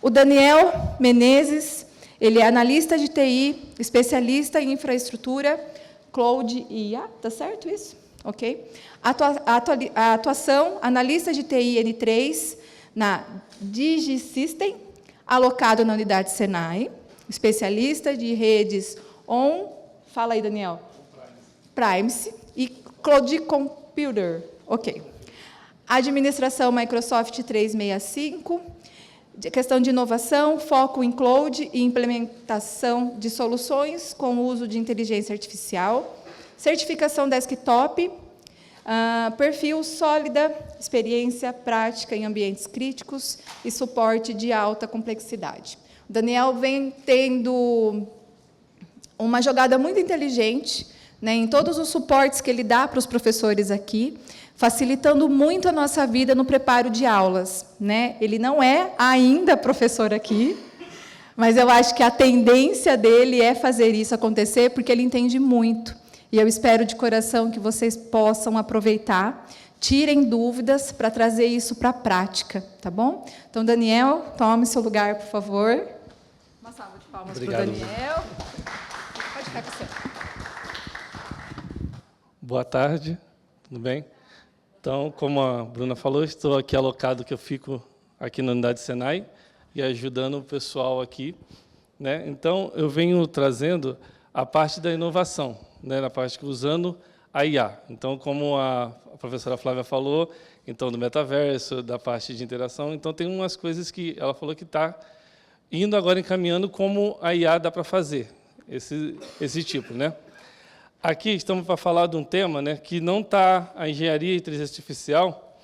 O Daniel Menezes, ele é analista de TI, especialista em infraestrutura, cloud e IA, tá certo isso? Ok. A atuação, analista de TI N3 na DigiSystem, alocado na unidade Senai, especialista de redes fala aí, Daniel. Privacy e Cloud Computer, ok. Administração Microsoft 365, questão de inovação, foco em cloud e implementação de soluções com o uso de inteligência artificial, certificação desktop, perfil sólida, experiência prática em ambientes críticos e suporte de alta complexidade. O Daniel vem tendo uma jogada muito inteligente, né, em todos os suportes que ele dá para os professores aqui, facilitando muito a nossa vida no preparo de aulas, né? Ele não é ainda professor aqui, mas eu acho que a tendência dele é fazer isso acontecer, porque ele entende muito. E eu espero de coração que vocês possam aproveitar, tirem dúvidas para trazer isso para a prática, tá bom? Então, Daniel, tome seu lugar, por favor. Uma salva de palmas para o Daniel. Pode ficar com você. Boa tarde, tudo bem? Então, como a Bruna falou, estou aqui alocado, que eu fico aqui na unidade Senai e ajudando o pessoal aqui, né? Então, eu venho trazendo a parte da inovação, né? Na parte usando a IA. Então, como a professora Flávia falou, então do metaverso, da parte de interação, então tem umas coisas que ela falou que está indo agora encaminhando como a IA dá para fazer esse tipo, né? Aqui estamos para falar de um tema, né, que não está a engenharia e inteligência artificial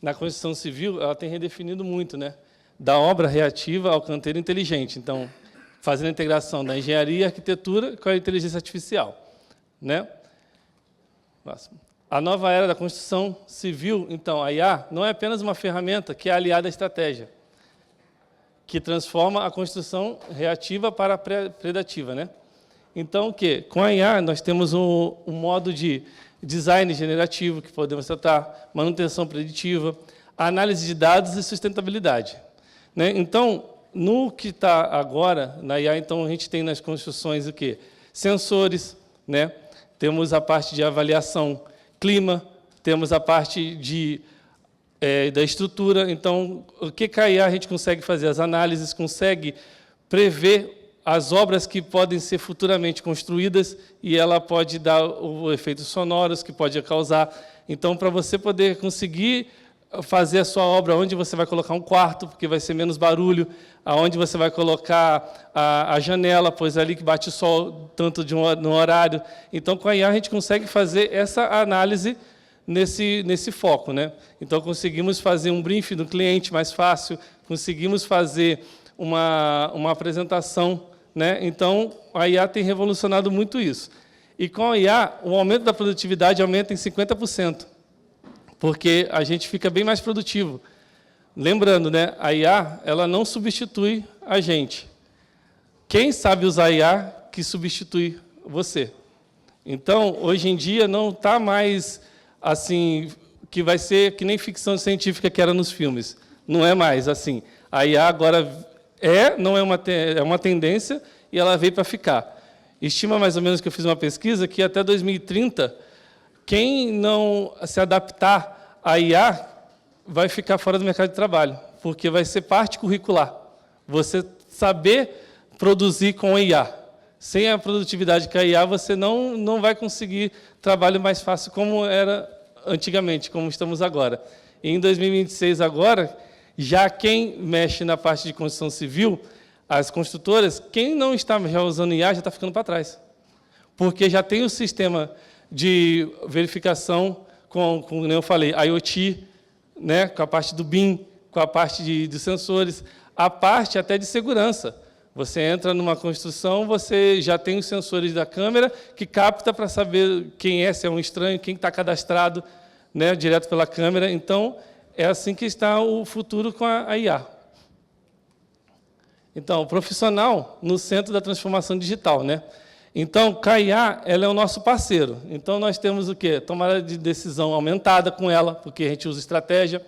na construção civil, ela tem redefinido muito, né, da obra reativa ao canteiro inteligente. Então, fazendo a integração da engenharia e arquitetura com a inteligência artificial, né? A nova era da construção civil, então, a IA não é apenas uma ferramenta que é aliada à estratégia, que transforma a construção reativa para a predativa, né? Então, o quê? Com a IA, nós temos um modo de design generativo, que podemos tratar, manutenção preditiva, análise de dados e sustentabilidade, né? Então, no que está agora, na IA, então, a gente tem nas construções o quê? Sensores, né? Temos a parte de avaliação, clima, temos a parte da estrutura. Então, o que com a IA a gente consegue fazer? As análises, consegue prever as obras que podem ser futuramente construídas e ela pode dar os efeitos sonoros que pode causar. Então, para você poder conseguir fazer a sua obra, onde você vai colocar um quarto, porque vai ser menos barulho, aonde você vai colocar a janela, pois é ali que bate o sol tanto no horário. Então, com a IA, a gente consegue fazer essa análise nesse foco, né? Então, conseguimos fazer um briefing do cliente mais fácil, conseguimos fazer uma apresentação, né? Então, a IA tem revolucionado muito isso. E com a IA, o aumento da produtividade aumenta em 50%, porque a gente fica bem mais produtivo. Lembrando, né, a IA ela não substitui a gente. Quem sabe usar a IA que substitui você. Então, hoje em dia, não está mais assim, que vai ser que nem ficção científica que era nos filmes. Não é mais assim. A IA agora não é uma tendência e ela veio para ficar. Estima mais ou menos que eu fiz uma pesquisa que até 2030, quem não se adaptar à IA vai ficar fora do mercado de trabalho, porque vai ser parte curricular. Você saber produzir com a IA. Sem a produtividade com a IA, você não vai conseguir trabalho mais fácil como era antigamente, como estamos agora. E em 2026, agora, já quem mexe na parte de construção civil, as construtoras, quem não está já usando IA já está ficando para trás. Porque já tem o sistema de verificação como eu falei, IoT, né, com a parte do BIM, com a parte de sensores, a parte até de segurança. Você entra numa construção, você já tem os sensores da câmera que capta para saber quem é, se é um estranho, quem está cadastrado, né, direto pela câmera. Então, é assim que está o futuro com a IA. Então, o profissional no centro da transformação digital, né? Então, a IA, ela é o nosso parceiro. Então, nós temos o quê? Tomada de decisão aumentada com ela, porque a gente usa estratégia.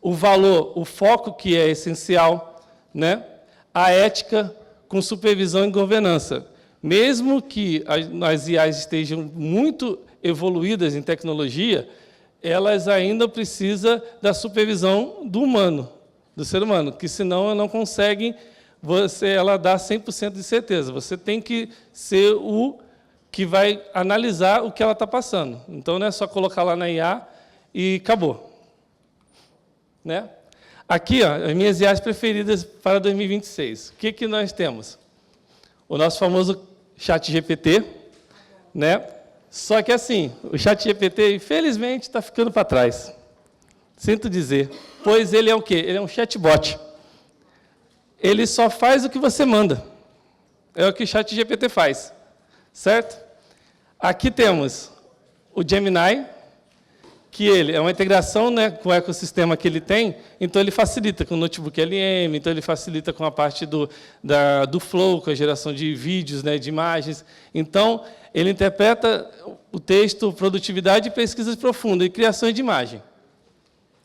O valor, o foco que é essencial, né? a ética com supervisão e governança. Mesmo que as IAs estejam muito evoluídas em tecnologia, elas ainda precisam da supervisão do humano, do ser humano, que senão ela não consegue, ela dá 100% de certeza. Você tem que ser o que vai analisar o que ela está passando. Então, não é só colocar lá na IA e acabou. Né? Aqui, ó, as minhas IAs preferidas para 2026. O que nós temos? O nosso famoso ChatGPT, né? Só que assim, o ChatGPT, infelizmente, está ficando para trás. Sinto dizer. Pois ele é o quê? Ele é um chatbot. Ele só faz o que você manda. É o que o ChatGPT faz. Certo? Aqui temos o Gemini, que ele é uma integração, né, com o ecossistema que ele tem, então ele facilita com o notebook LM, então ele facilita com a parte do Flow, com a geração de vídeos, né, de imagens. Então, ele interpreta o texto, produtividade e pesquisas profundas e criações de imagem.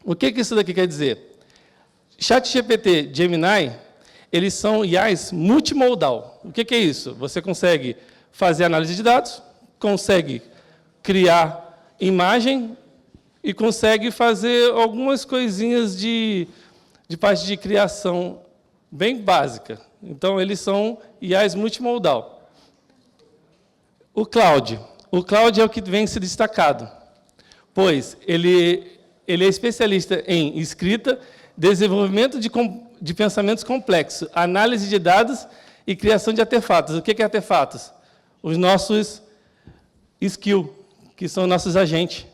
O que isso daqui quer dizer? ChatGPT, Gemini, eles são IAs multimodal. O que é isso? Você consegue fazer análise de dados, consegue criar imagem e consegue fazer algumas coisinhas de parte de criação bem básica. Então, eles são IAs multimodal. O Cloud é o que vem se destacado, pois ele é especialista em escrita, desenvolvimento de pensamentos complexos, análise de dados e criação de artefatos. O que é artefatos? Os nossos skills, que são nossos agentes.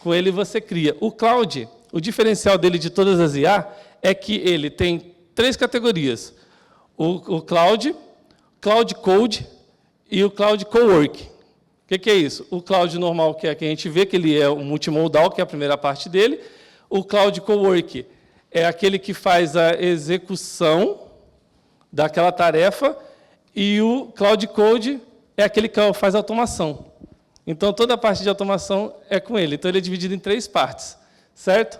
Com ele você cria. O Cloud, o diferencial dele de todas as IA é que ele tem 3 categorias. O Cloud, Cloud Code e o Cloud Cowork. O que é isso? O Cloud normal, que é que a gente vê, que ele é o multimodal, que é a primeira parte dele. O Cloud Cowork é aquele que faz a execução daquela tarefa. E o Cloud Code é aquele que faz a automação. Então, toda a parte de automação é com ele. Então, ele é dividido em 3 partes, certo?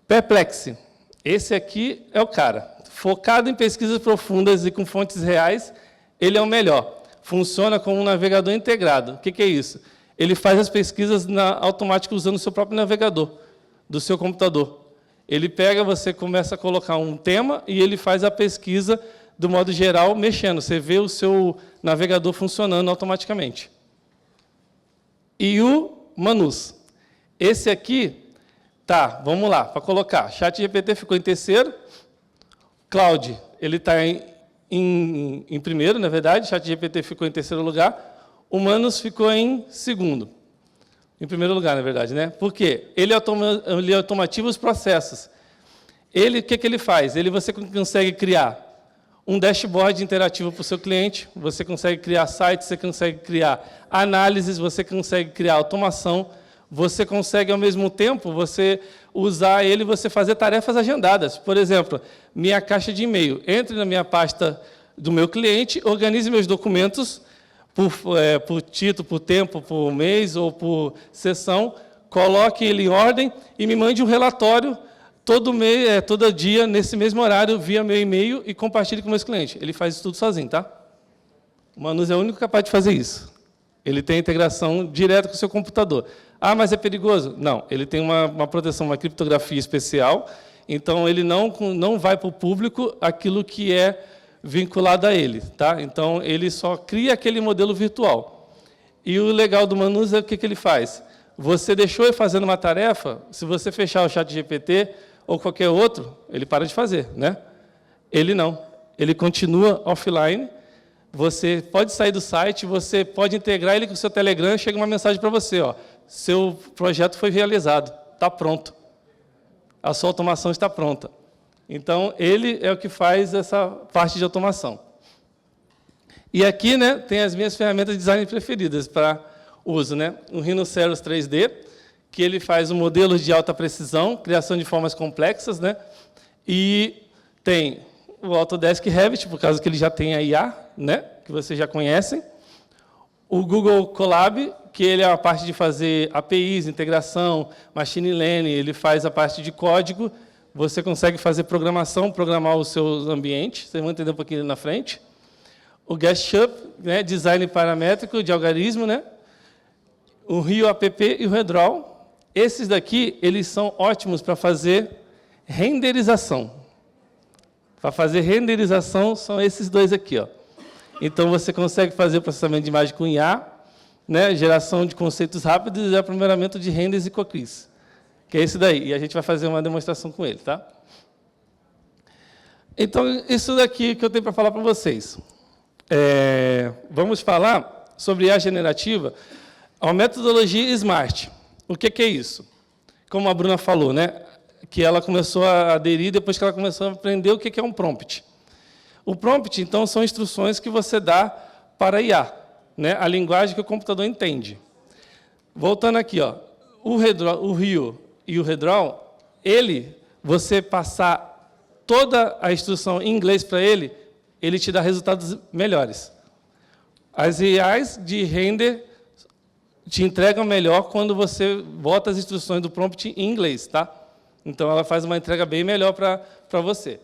Perplexity. Esse aqui é o cara. Focado em pesquisas profundas e com fontes reais, ele é o melhor. Funciona como um navegador integrado. O que é isso? Ele faz as pesquisas automático usando o seu próprio navegador, do seu computador. Ele pega, você começa a colocar um tema e ele faz a pesquisa do modo geral, mexendo. Você vê o seu navegador funcionando automaticamente. E o Manus. Esse aqui, tá, vamos lá, para colocar. ChatGPT ficou em terceiro. Cloud, ele está em primeiro, na verdade. ChatGPT ficou em terceiro lugar. O Manus ficou em segundo. Em primeiro lugar, na verdade, né? Por quê? Ele automatiza os processos. O que ele faz? Você consegue criar um dashboard interativo para o seu cliente, você consegue criar sites, você consegue criar análises, você consegue criar automação, você consegue, ao mesmo tempo, você usar ele, você fazer tarefas agendadas. Por exemplo, minha caixa de e-mail. Entre na minha pasta do meu cliente, organize meus documentos por título, por tempo, por mês ou por sessão, coloque ele em ordem e me mande um relatório todo dia, nesse mesmo horário, via meu e-mail e compartilhe com meus clientes. Ele faz isso tudo sozinho, tá? O Manus é o único capaz de fazer isso. Ele tem integração direta com o seu computador. Ah, mas é perigoso? Não, ele tem uma proteção, uma criptografia especial, então ele não vai para o público aquilo que é vinculado a ele, tá? Então, ele só cria aquele modelo virtual. E o legal do Manus é o que ele faz. Você deixou ele fazendo uma tarefa, se você fechar o ChatGPT ou qualquer outro, ele para de fazer, né? Ele não. Ele continua offline. Você pode sair do site, você pode integrar ele com o seu Telegram e chega uma mensagem para você, ó, seu projeto foi realizado, está pronto. A sua automação está pronta. Então, ele é o que faz essa parte de automação. E aqui, né, tem as minhas ferramentas de design preferidas para uso, né? O Rhinoceros 3D, que ele faz modelos de alta precisão, criação de formas complexas, né? E tem o Autodesk Revit, por causa que ele já tem a IA, né? Que vocês já conhecem. O Google Colab, que ele é a parte de fazer APIs, integração, machine learning, ele faz a parte de código, você consegue fazer programação, programar os seus ambientes, vocês vão entender um pouquinho na frente. O GetShop, né, design paramétrico de algarismo, né? O Rio App e o Redraw. Esses daqui, eles são ótimos para fazer renderização. Para fazer renderização, são esses dois aqui, ó. Então, você consegue fazer o processamento de imagem com IA, né, geração de conceitos rápidos e aprimoramento de renders e cookies, que é esse daí. E a gente vai fazer uma demonstração com ele, tá? Então, isso daqui que eu tenho para falar para vocês. Vamos falar sobre IA generativa, a metodologia SMART. O que é isso? Como a Bruna falou, né, que ela começou a aderir depois que ela começou a aprender o que é um prompt. O prompt, então, são instruções que você dá para a IA, né, a linguagem que o computador entende. Voltando aqui, ó, o Rio e o Redraw, você passar toda a instrução em inglês para ele te dá resultados melhores. As IAs de render te entregam melhor quando você bota as instruções do prompt em inglês, tá? Então, ela faz uma entrega bem melhor para você.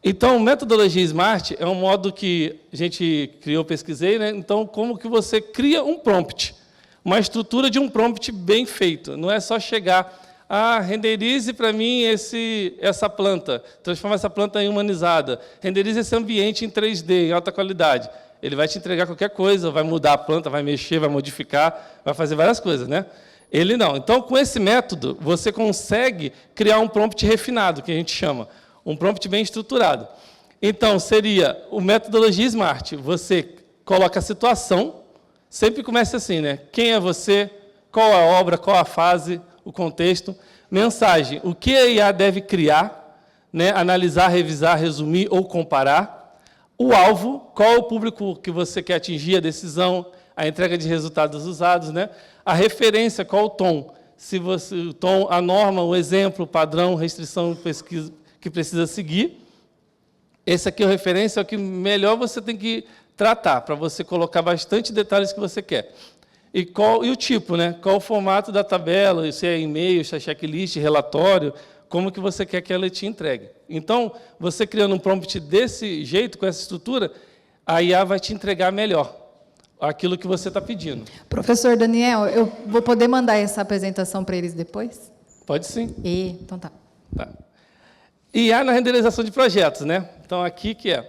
Então, metodologia SMART é um modo que a gente criou, pesquisei, né? Então, como que você cria um prompt? Uma estrutura de um prompt bem feito. Não é só chegar, renderize para mim essa planta, transforma essa planta em humanizada, renderize esse ambiente em 3D, em alta qualidade. Ele vai te entregar qualquer coisa, vai mudar a planta, vai mexer, vai modificar, vai fazer várias coisas, né? Ele não. Então, com esse método, você consegue criar um prompt refinado, que a gente chama, um prompt bem estruturado. Então, seria o metodologia SMART. Você coloca a situação, sempre começa assim, né? Quem é você, qual a obra, qual a fase, o contexto. Mensagem, o que a IA deve criar, né? Analisar, revisar, resumir ou comparar. O alvo, qual é o público que você quer atingir, a decisão, a entrega de resultados usados, né? A referência, qual o tom? Se você, o tom, a norma, o exemplo, o padrão, restrição, pesquisa que precisa seguir. Esse aqui é a referência, é o que melhor você tem que tratar, para você colocar bastante detalhes que você quer. E o tipo, né? Qual o formato da tabela, se é e-mail, se é checklist, relatório, como que você quer que ela te entregue. Então, você criando um prompt desse jeito, com essa estrutura, a IA vai te entregar melhor aquilo que você está pedindo. Professor Daniel, eu vou poder mandar essa apresentação para eles depois? Pode sim. Então tá. IA na renderização de projetos, né? Então, aqui que é.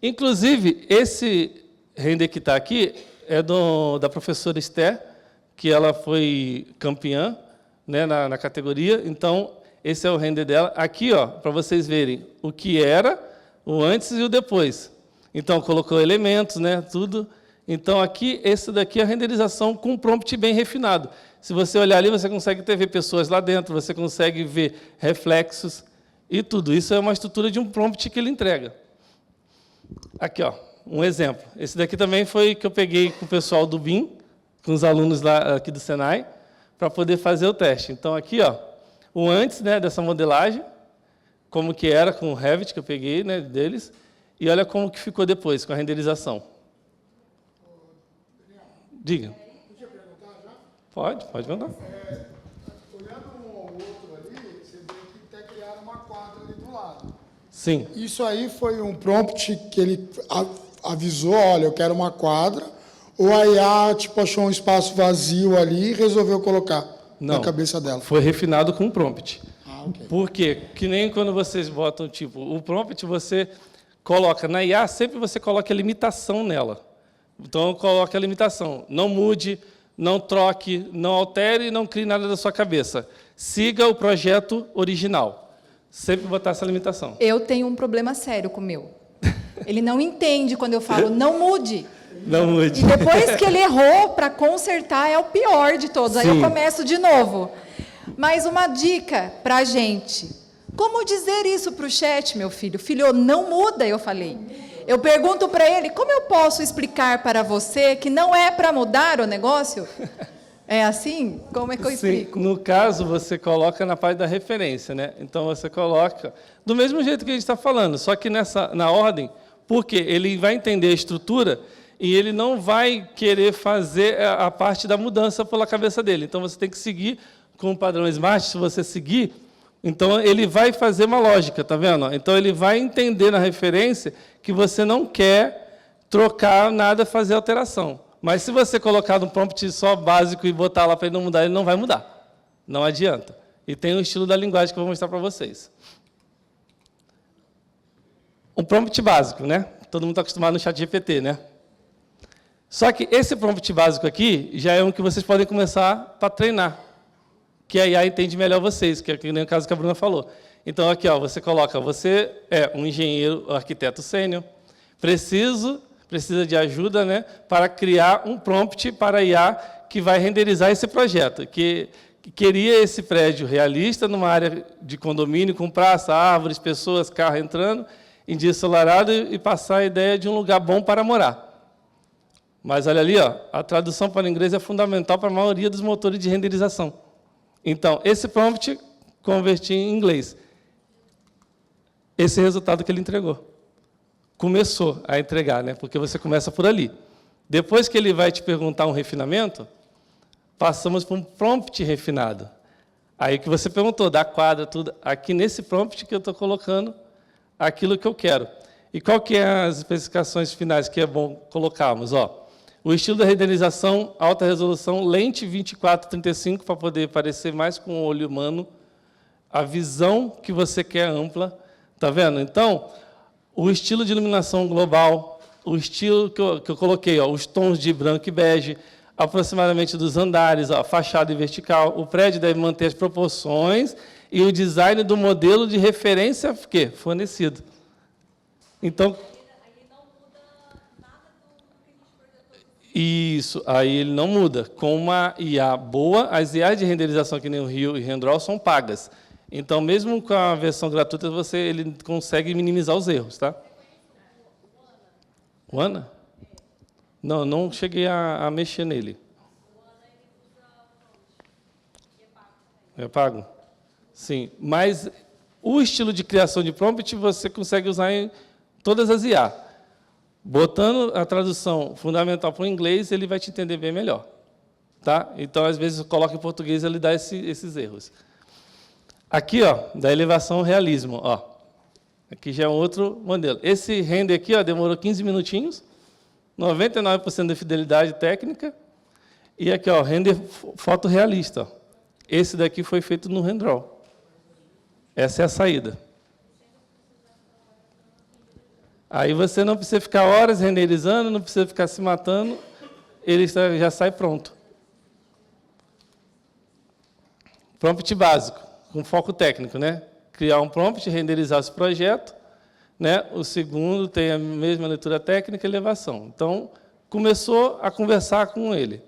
Inclusive, esse render que está aqui é da professora Esther, que ela foi campeã, né, na categoria. Então, esse é o render dela. Aqui, ó, para vocês verem o que era, o antes e o depois. Então, colocou elementos, né, tudo. Então, aqui, esse daqui é a renderização com um prompt bem refinado. Se você olhar ali, você consegue ver pessoas lá dentro, você consegue ver reflexos e tudo. Isso é uma estrutura de um prompt que ele entrega. Aqui, ó, um exemplo. Esse daqui também foi que eu peguei com o pessoal do BIM, com os alunos lá aqui do Senai, para poder fazer o teste. Então, aqui, ó, o antes, né, dessa modelagem, como que era com o Revit, que eu peguei, né, deles, e olha como que ficou depois, com a renderização. Diga. Podia perguntar já? Pode perguntar. Olhando um ao outro ali, você vê que até criaram uma quadra ali do lado. Sim. Isso aí foi um prompt que ele avisou, olha, eu quero uma quadra, ou a IA tipo, achou um espaço vazio ali e resolveu colocar na cabeça dela? Foi refinado com um prompt. Ok. Por quê? Que nem quando vocês botam, tipo, o prompt você coloca, na IA sempre você coloca a limitação nela. Então, coloque a limitação. Não mude, não troque, não altere, não crie nada da sua cabeça. Siga o projeto original. Sempre botar essa limitação. Eu tenho um problema sério com o meu. Ele não entende quando eu falo, não mude. Não mude. E depois que ele errou, para consertar, é o pior de todos. Aí eu começo de novo. Mas uma dica para a gente. Como dizer isso para o chat, meu filho? Filho, não muda, eu falei. Eu pergunto para ele, como eu posso explicar para você que não é para mudar o negócio? É assim? Como é que eu explico? Sim, no caso, você coloca na parte da referência, né? Então, você coloca do mesmo jeito que a gente está falando, só que na ordem, porque ele vai entender a estrutura e ele não vai querer fazer a parte da mudança pela cabeça dele. Então, você tem que seguir com o padrão SMART. Se você seguir, Então, ele vai fazer uma lógica, tá vendo? Então, ele vai entender na referência que você não quer trocar nada, fazer alteração. Mas, se você colocar no prompt só básico e botar lá para ele não mudar, ele não vai mudar. Não adianta. E tem o estilo da linguagem que eu vou mostrar para vocês. Um prompt básico, né? Todo mundo está acostumado no ChatGPT, né? Só que esse prompt básico aqui já é um que vocês podem começar para treinar, que a IA entende melhor vocês, que é nem o caso que a Bruna falou. Então, aqui, ó, você coloca, você é um engenheiro, arquiteto sênior, precisa de ajuda, né, para criar um prompt para a IA que vai renderizar esse projeto, que queria esse prédio realista numa área de condomínio, com praça, árvores, pessoas, carro entrando, em dia ensolarado e passar a ideia de um lugar bom para morar. Mas olha ali, ó, a tradução para o inglês é fundamental para a maioria dos motores de renderização. Então, esse prompt converti em inglês. Esse resultado que ele entregou. Começou a entregar, né? Porque você começa por ali. Depois que ele vai te perguntar um refinamento, passamos para um prompt refinado. Aí que você perguntou, da quadra, tudo. Aqui nesse prompt que eu estou colocando aquilo que eu quero. E qual que é as especificações finais que é bom colocarmos? Ó, o estilo da renderização, alta resolução, lente 24-35, para poder parecer mais com o olho humano. A visão que você quer ampla. Tá vendo? Então, o estilo de iluminação global, o estilo que eu coloquei, ó, os tons de branco e bege, aproximadamente dos andares, ó, fachada e vertical. O prédio deve manter as proporções e o design do modelo de referência fornecido. Então, isso, aí ele não muda. Com uma IA boa, as IAs de renderização que nem o Rio e Rendrol são pagas. Então, mesmo com a versão gratuita, ele consegue minimizar os erros, tá? O Ana? Não, não cheguei a mexer nele. É pago? Sim, mas o estilo de criação de prompt você consegue usar em todas as IA. Botando a tradução fundamental para o inglês, ele vai te entender bem melhor. Tá? Então, às vezes, coloca em português, ele dá esses erros. Aqui, ó, da elevação ao realismo. Ó. Aqui já é um outro modelo. Esse render aqui ó, demorou 15 minutinhos, 99% de fidelidade técnica. E aqui, ó, render fotorrealista. Ó. Esse daqui foi feito no Rendrol. Essa é a saída. Aí você não precisa ficar horas renderizando, não precisa ficar se matando, ele já sai pronto. Prompt básico, com foco técnico, né? Criar um prompt, renderizar esse projeto, né? O segundo tem a mesma leitura técnica e elevação. Então, começou a conversar com ele.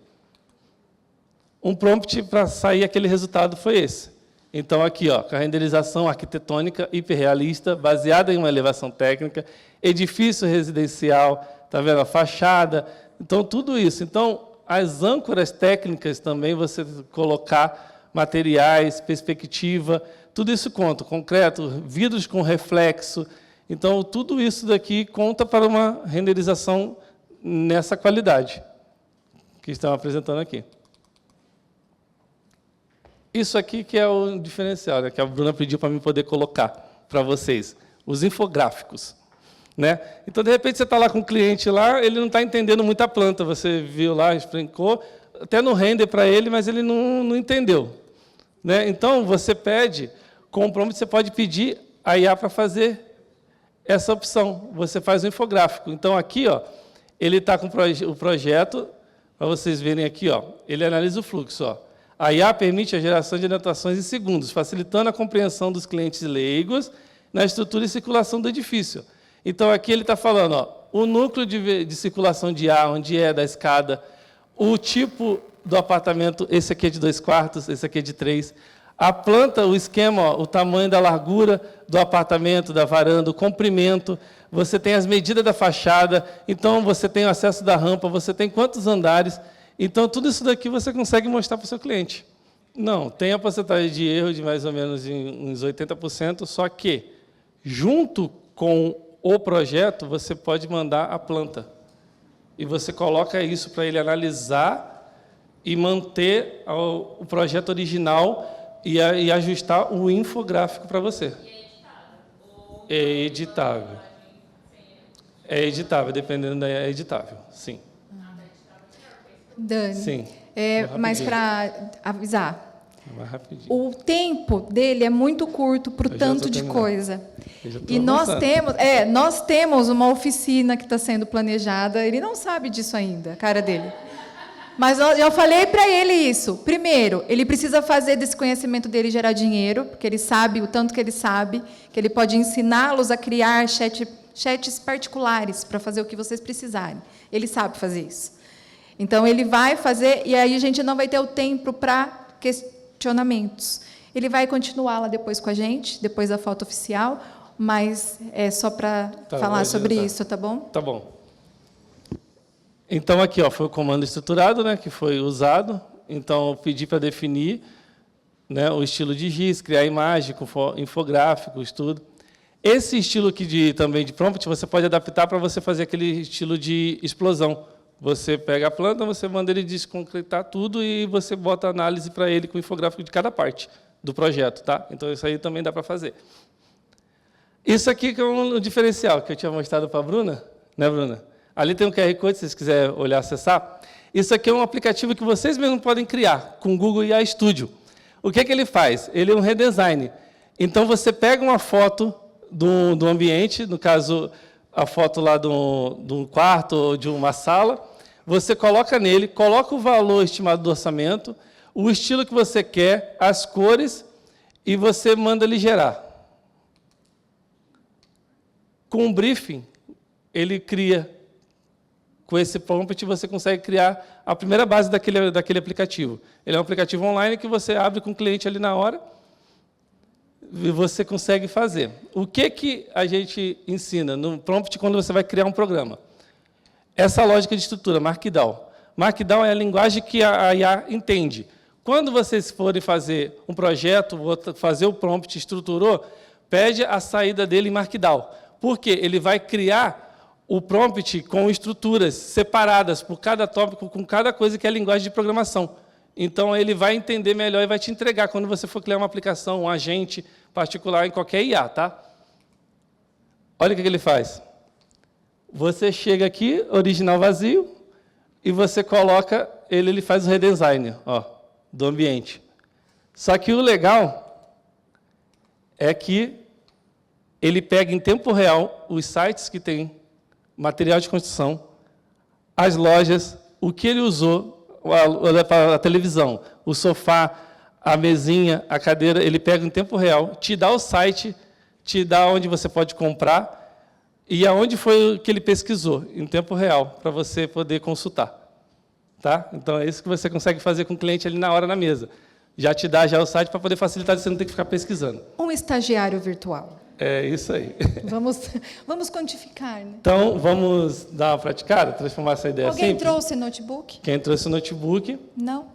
Um prompt para sair aquele resultado foi esse. Então, aqui, ó, com a renderização arquitetônica hiperrealista, baseada em uma elevação técnica, edifício residencial, tá vendo? A fachada. Então, tudo isso. Então, as âncoras técnicas também, você colocar materiais, perspectiva, tudo isso conta. Concreto, vidros com reflexo. Então, tudo isso daqui conta para uma renderização nessa qualidade que estão apresentando aqui. Isso aqui que é o diferencial, né, que a Bruna pediu para mim poder colocar para vocês, os infográficos. Né? Então, de repente, você está lá com o cliente lá, ele não está entendendo muito a planta, você viu lá, explicou, até no render para ele, mas ele não entendeu. Né? Então, você pede, com o prompt, você pode pedir a IA para fazer essa opção. Você faz o infográfico. Então, aqui, ó, ele está com o projeto, para vocês verem aqui, ó, ele analisa o fluxo. Ó. A IA permite a geração de anotações em segundos, facilitando a compreensão dos clientes leigos na estrutura e circulação do edifício. Então, aqui ele está falando, ó, o núcleo de circulação de ar, onde é da escada, o tipo do apartamento, esse aqui é de 2 quartos, esse aqui é de 3. A planta, o esquema, ó, o tamanho da largura do apartamento, da varanda, o comprimento, você tem as medidas da fachada, então você tem o acesso da rampa, você tem quantos andares. Então, tudo isso daqui você consegue mostrar para o seu cliente. Não, tem a porcentagem de erro de mais ou menos uns 80%, só que, junto com o projeto, você pode mandar a planta. E você coloca isso para ele analisar e manter o projeto original e ajustar o infográfico para você. É editável. É editável, dependendo da é editável, sim. Dani, Sim. mas para avisar, Mais rapidinho. o tempo dele é muito curto para o Eu já tanto tô de terminando. coisa. Eu já tô E avançando. nós temos uma oficina que está sendo planejada. Ele não sabe disso ainda, a cara dele. Mas eu falei para ele isso. Primeiro, ele precisa fazer desse conhecimento dele gerar dinheiro, porque ele sabe o tanto que ele sabe, que ele pode ensiná-los a criar chats particulares para fazer o que vocês precisarem. Ele sabe fazer isso. Então, ele vai fazer, e aí a gente não vai ter o tempo para questionamentos. Ele vai continuar lá depois com a gente, depois da foto oficial, mas é só para falar sobre isso, tá bom? Tá bom. Então, aqui foi o comando estruturado, né, que foi usado. Então, eu pedi para definir, né, o estilo de GIS, criar imagem com infográficos, tudo. Esse estilo aqui também de prompt, você pode adaptar para você fazer aquele estilo de explosão. Você pega a planta, você manda ele desconcretar tudo e você bota a análise para ele com o infográfico de cada parte do projeto, tá? Então, isso aí também dá para fazer. Isso aqui que é um diferencial que eu tinha mostrado para a Bruna, né, Bruna? Ali tem um QR Code, se vocês quiserem olhar, acessar. Isso aqui é um aplicativo que vocês mesmos podem criar com o Google IA Studio. O que ele faz? Ele é um redesign. Então, você pega uma foto do ambiente, no caso, a foto lá de um quarto ou de uma sala, você coloca nele, coloca o valor estimado do orçamento, o estilo que você quer, as cores, e você manda ele gerar. Com um briefing, ele cria, com esse prompt, você consegue criar a primeira base daquele aplicativo. Ele é um aplicativo online que você abre com o cliente ali na hora, e você consegue fazer. O que a gente ensina no prompt quando você vai criar um programa? Essa lógica de estrutura, Markdown. Markdown é a linguagem que a IA entende. Quando vocês forem fazer um projeto, fazer o prompt, estruturou, pede a saída dele em Markdown. Por quê? Ele vai criar o prompt com estruturas separadas por cada tópico, com cada coisa que é a linguagem de programação. Então, ele vai entender melhor e vai te entregar quando você for criar uma aplicação, um agente particular em qualquer IA, tá? Olha o que ele faz. Você chega aqui, original vazio, e você coloca, ele faz o redesign, do ambiente. Só que o legal é que ele pega em tempo real os sites que tem material de construção, as lojas, o que ele usou, a televisão, o sofá, a mesinha, a cadeira, ele pega em tempo real, te dá o site, te dá onde você pode comprar e aonde foi que ele pesquisou, em tempo real, para você poder consultar. Tá? Então, é isso que você consegue fazer com o cliente ali na hora, na mesa. Já te dá já o site para poder facilitar, você não ter que ficar pesquisando. Um estagiário virtual. É isso aí. Vamos quantificar, né? Então, vamos dar uma praticada, transformar essa ideia Alguém simples? trouxe notebook? Quem trouxe o notebook? Não?